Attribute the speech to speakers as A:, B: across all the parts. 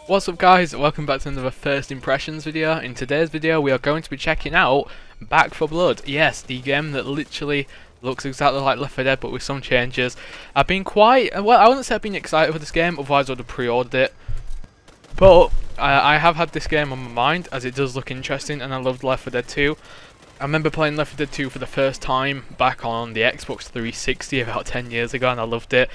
A: What's up guys, welcome back to another first impressions video. In today's video we are going to be checking out Back 4 Blood. Yes, the game that literally looks exactly like Left 4 Dead but with some changes. I've been quite, well, I wouldn't say I've been excited for this game, otherwise I would have pre-ordered it. But I have had this game on my mind as it does look interesting and I loved Left 4 Dead 2. I remember playing Left 4 Dead 2 for the first time back on the Xbox 360 about 10 years ago and I loved it.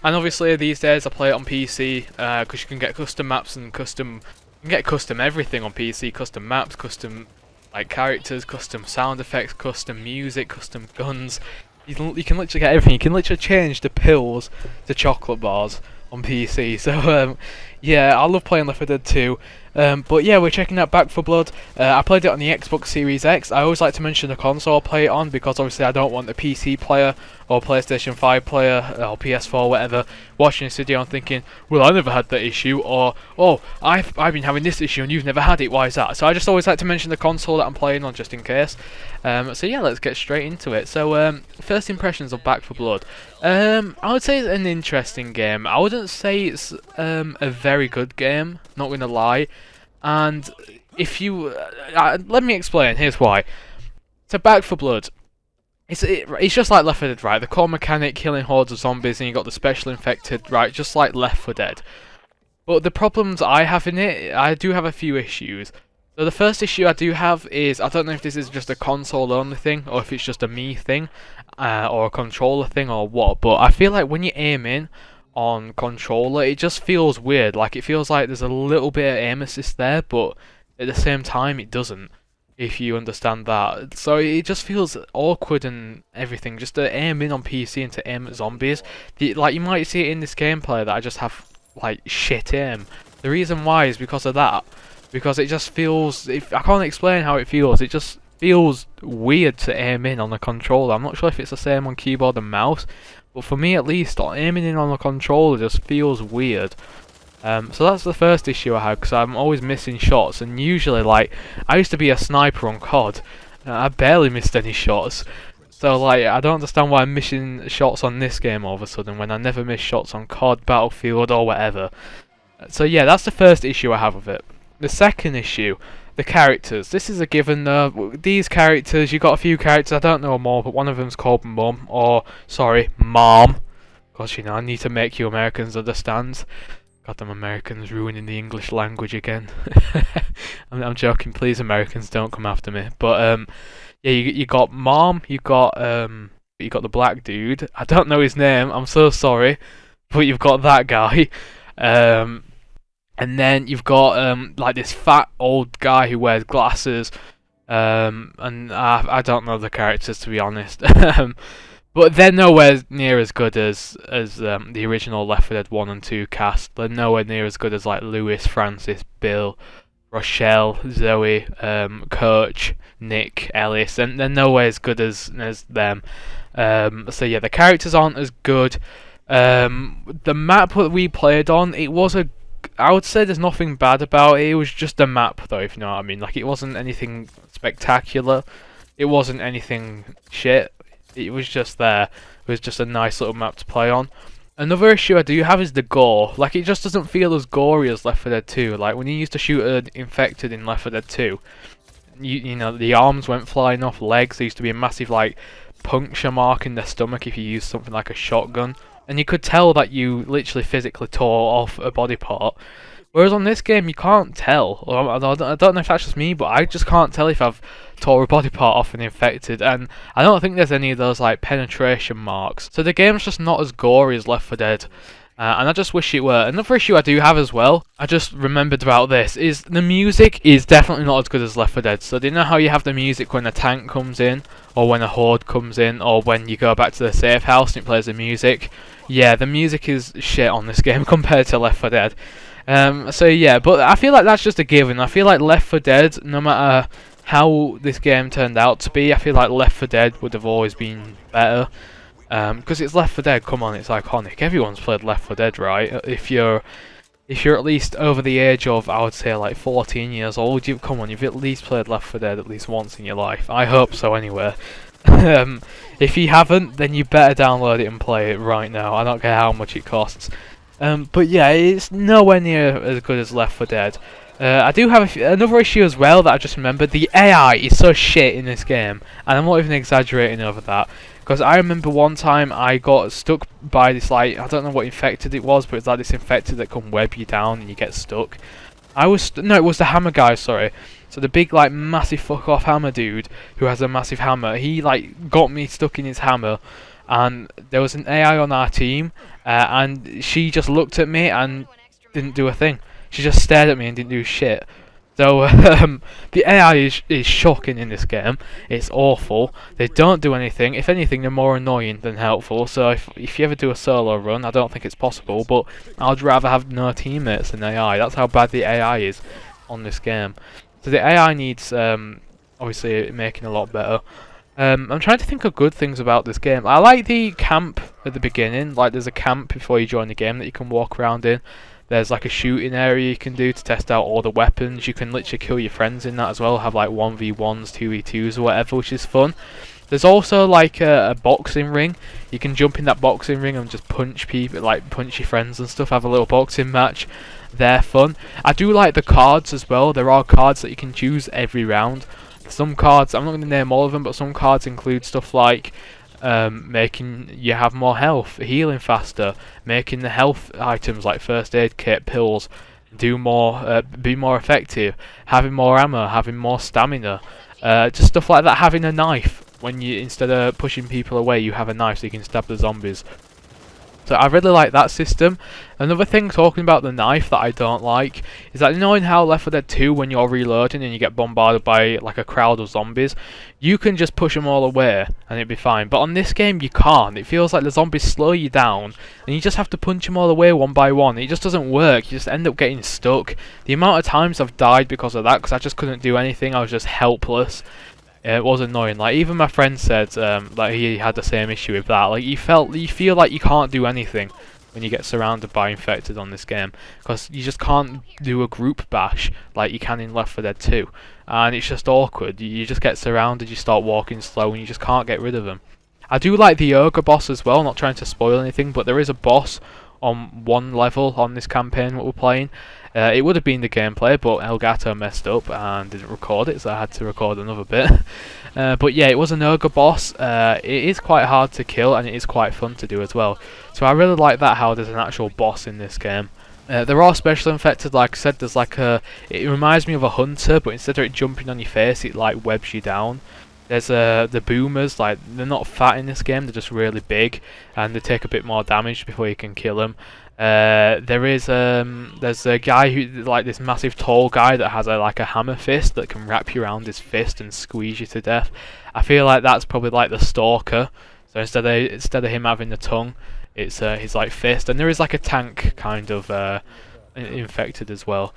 A: And obviously these days I play it on PC because you can get custom maps and custom everything on PC, custom maps, custom like characters, custom sound effects, custom music, custom guns. You can literally get everything. You can literally change the pills to chocolate bars on PC. So yeah, I love playing Left 4 Dead 2. But yeah, we're checking out Back 4 Blood. I played it on the Xbox Series X. I always like to mention the console I play it on because obviously I don't want the PC player or PlayStation 5 player or PS4 whatever watching this video and thinking, well, I never had that issue, or oh, I've been having this issue and you've never had it, why is that? So I just always like to mention the console that I'm playing on just in case. So yeah, let's get straight into it. So first impressions of Back 4 Blood. I would say it's an interesting game. I wouldn't say it's a very good game, not gonna lie. And if you let me explain, here's why. So Back 4 Blood, it's just like Left 4 Dead, right? The core mechanic, killing hordes of zombies, and you got the special infected, right? Just like Left 4 Dead. But the problems I have in it, I do have a few issues. So the first issue I do have is, I don't know if this is just a console only thing, or if it's just a me thing, or a controller thing, or what, but I feel like when you aim in on controller, it just feels weird. Like, it feels like there's a little bit of aim assist there, but at the same time it doesn't, if you understand that. So it just feels awkward and everything, just to aim in on PC and to aim at zombies. Like, you might see it in this gameplay that I just have like shit aim. The reason why is because of that. Because it just feels, I can't explain how it feels, it just feels weird to aim in on the controller. I'm not sure if it's the same on keyboard and mouse, but for me at least, aiming in on the controller just feels weird. So that's the first issue I had, because I'm always missing shots, and usually, like, I used to be a sniper on COD, I barely missed any shots. So, like, I don't understand why I'm missing shots on this game all of a sudden, when I never miss shots on COD, Battlefield, or whatever. So yeah, that's the first issue I have with it. The second issue, the characters. This is a given. These characters, you got a few characters, I don't know more, but one of them's called Mum, or, sorry, Mom. Because, you know, I need to make you Americans understand. God, them Americans ruining the English language again. I'm joking, please Americans, don't come after me. But, yeah, you got Mom, you got the black dude. I don't know his name, I'm so sorry. But you've got that guy. And then you've got like this fat old guy who wears glasses, and I don't know the characters, to be honest. But they're nowhere near as good as the original Left 4 Dead 1 and 2 cast. They're nowhere near as good as like Lewis, Francis, Bill, Rochelle, Zoe, Coach, Nick, Ellis, and they're nowhere as good as them. So yeah, the characters aren't as good. The map that we played on, I would say there's nothing bad about it. It was just a map, though, if you know what I mean. Like, it wasn't anything spectacular. It wasn't anything shit. It was just there. It was just a nice little map to play on. Another issue I do have is the gore. Like, it just doesn't feel as gory as Left 4 Dead 2. Like, when you used to shoot an infected in Left 4 Dead 2, you know, the arms went flying off, legs. There used to be a massive, like, puncture mark in their stomach if you used something like a shotgun. And you could tell that you literally physically tore off a body part. Whereas on this game, you can't tell. I don't know if that's just me, but I just can't tell if I've tore a body part off and infected. And I don't think there's any of those like penetration marks. So the game's just not as gory as Left 4 Dead. And I just wish it were. Another issue I do have as well, I just remembered about this, is the music is definitely not as good as Left 4 Dead. So do you know how you have the music when a tank comes in, or when a horde comes in, or when you go back to the safe house and it plays the music? Yeah, the music is shit on this game compared to Left 4 Dead. So yeah, but I feel like that's just a given. I feel like Left 4 Dead, no matter how this game turned out to be, I feel like Left 4 Dead would have always been better. Because it's Left 4 Dead, come on, it's iconic. Everyone's played Left 4 Dead, right? If you're at least over the age of, I would say, like 14 years old, you've at least played Left 4 Dead at least once in your life. I hope so, anyway. If you haven't, then you better download it and play it right now. I don't care how much it costs. But yeah, it's nowhere near as good as Left 4 Dead. I do have another issue as well that I just remembered. The AI is so shit in this game, and I'm not even exaggerating over that. Because I remember one time I got stuck by this, like, I don't know what infected it was, but it's like this infected that can web you down and you get stuck. No, it was the hammer guy, sorry. So the big, like, massive fuck off hammer dude who has a massive hammer, he, like, got me stuck in his hammer, and there was an AI on our team, and she just looked at me and didn't do a thing. She just stared at me and didn't do shit. So the AI is shocking in this game. It's awful. They don't do anything. If anything, they're more annoying than helpful. So if you ever do a solo run, I don't think it's possible, but I'd rather have no teammates than AI. That's how bad the AI is on this game. So the AI needs obviously making a lot better. I'm trying to think of good things about this game. I like the camp at the beginning. Like, there's a camp before you join the game that you can walk around in. There's like a shooting area you can do to test out all the weapons. You can literally kill your friends in that as well. Have like 1v1s, 2v2s or whatever, which is fun. There's also like a boxing ring. You can jump in that boxing ring and just punch people, like punch your friends and stuff. Have a little boxing match. They're fun. I do like the cards as well. There are cards that you can choose every round. Some cards, I'm not going to name all of them, but some cards include stuff like making you have more health, healing faster, making the health items like first aid kit, pills, do more, be more effective, having more ammo, having more stamina, just stuff like that. Having a knife when you, instead of pushing people away, you have a knife so you can stab the zombies. So I really like that system. Another thing, talking about the knife, that I don't like is that, you know, in how Left 4 Dead 2, when you're reloading and you get bombarded by like a crowd of zombies, you can just push them all away and it'd be fine. But on this game you can't. It feels like the zombies slow you down and you just have to punch them all away one by one. It just doesn't work. You just end up getting stuck. The amount of times I've died because of that, because I just couldn't do anything, I was just helpless. It was annoying. Like, even my friend said that he had the same issue with that. Like, you feel like you can't do anything when you get surrounded by infected on this game, because you just can't do a group bash like you can in Left 4 Dead 2, and it's just awkward. You just get surrounded, you start walking slow, and you just can't get rid of them. I do like the ogre boss as well. Not trying to spoil anything, but there is a boss on one level on this campaign what we're playing. It would have been the gameplay, but Elgato messed up and didn't record it, so I had to record another bit. But yeah, it was an ogre boss. It is quite hard to kill, and it is quite fun to do as well. So I really like that, how there's an actual boss in this game. There are special infected, like I said. There's like it reminds me of a hunter, but instead of it jumping on your face, it like webs you down. There's the boomers, like, they're not fat in this game, they're just really big, and they take a bit more damage before you can kill them. There's a guy who, like, this massive tall guy that has like a hammer fist that can wrap you around his fist and squeeze you to death. I feel like that's probably like the stalker. So instead of him having the tongue, it's his like fist. And there is like a tank kind of infected as well.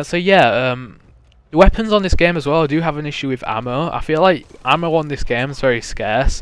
A: So yeah, the weapons on this game as well, I do have an issue with ammo. I feel like ammo on this game is very scarce.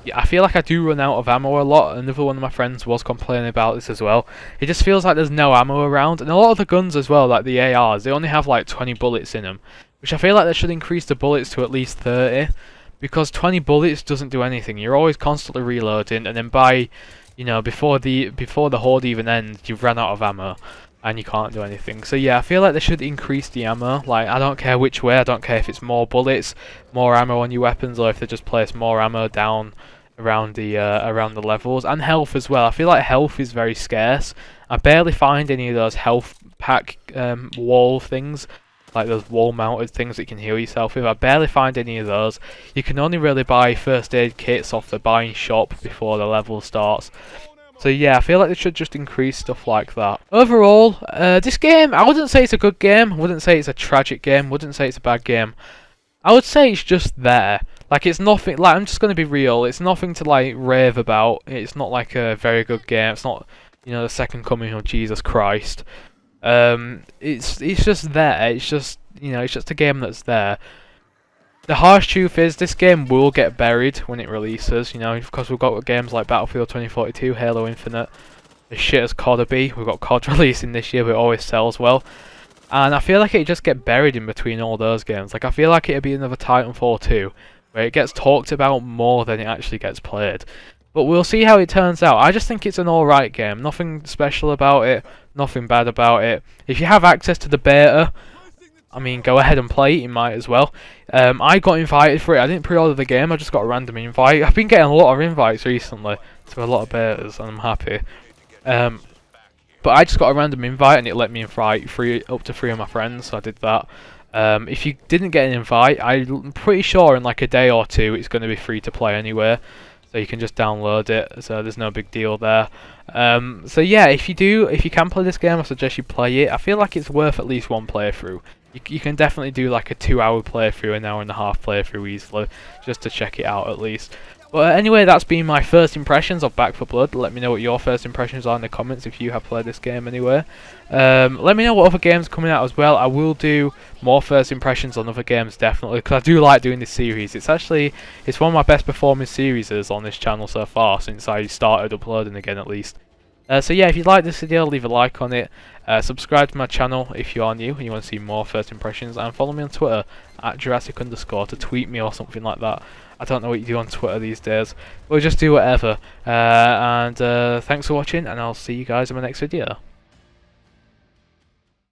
A: Yeah, I feel like I do run out of ammo a lot. Another one of my friends was complaining about this as well. It just feels like there's no ammo around. And a lot of the guns as well, like the ARs, they only have like 20 bullets in them. Which I feel like they should increase the bullets to at least 30. Because 20 bullets doesn't do anything. You're always constantly reloading, and then by, you know, before the horde even ends, you've run out of ammo. And you can't do anything. So yeah, I feel like they should increase the ammo. Like, I don't care which way. I don't care if it's more bullets, more ammo on your weapons, or if they just place more ammo down around the levels, and health as well. I feel like health is very scarce. I barely find any of those health pack wall things, like those wall mounted things that you can heal yourself with. I barely find any of those. You can only really buy first aid kits off the buying shop before the level starts. So yeah, I feel like they should just increase stuff like that. Overall, this game, I wouldn't say it's a good game, I wouldn't say it's a tragic game, I wouldn't say it's a bad game. I would say it's just there. Like, it's nothing, like, I'm just going to be real, it's nothing to, like, rave about. It's not, like, a very good game. It's not, you know, the second coming of Jesus Christ. It's just there. It's just, you know, it's just a game that's there. The harsh truth is, this game will get buried when it releases, you know, because we've got games like Battlefield 2042, Halo Infinite, as shit as COD be. We've got COD releasing this year, but it always sells well. And I feel like it'd just get buried in between all those games. Like, I feel like it'd be another Titanfall 2, where it gets talked about more than it actually gets played. But we'll see how it turns out. I just think it's an alright game. Nothing special about it, nothing bad about it. If you have access to the beta, I mean, go ahead and play it, you might as well. I got invited for it. I didn't pre-order the game, I just got a random invite. I've been getting a lot of invites recently to a lot of betas, and I'm happy. But I just got a random invite, and it let me invite up to 3 of my friends, so I did that. If you didn't get an invite, I'm pretty sure in like a day or two it's going to be free to play anyway. So you can just download it, so there's no big deal there. So yeah, if you can play this game, I suggest you play it. I feel like it's worth at least one playthrough. You can definitely do like a 2-hour playthrough, an hour and a half playthrough easily, just to check it out at least. But anyway, that's been my first impressions of Back 4 Blood. Let me know what your first impressions are in the comments if you have played this game anyway. Let me know what other games are coming out as well. I will do more first impressions on other games definitely, because I do like doing this series. It's one of my best performing series on this channel so far since I started uploading again at least. So yeah, if you like this video, leave a like on it. Subscribe to my channel if you are new and you want to see more first impressions, and follow me on Twitter at Jurassic_ to tweet me or something like that. I don't know what you do on Twitter these days. We'll just do whatever. And thanks for watching, and I'll see you guys in my next video.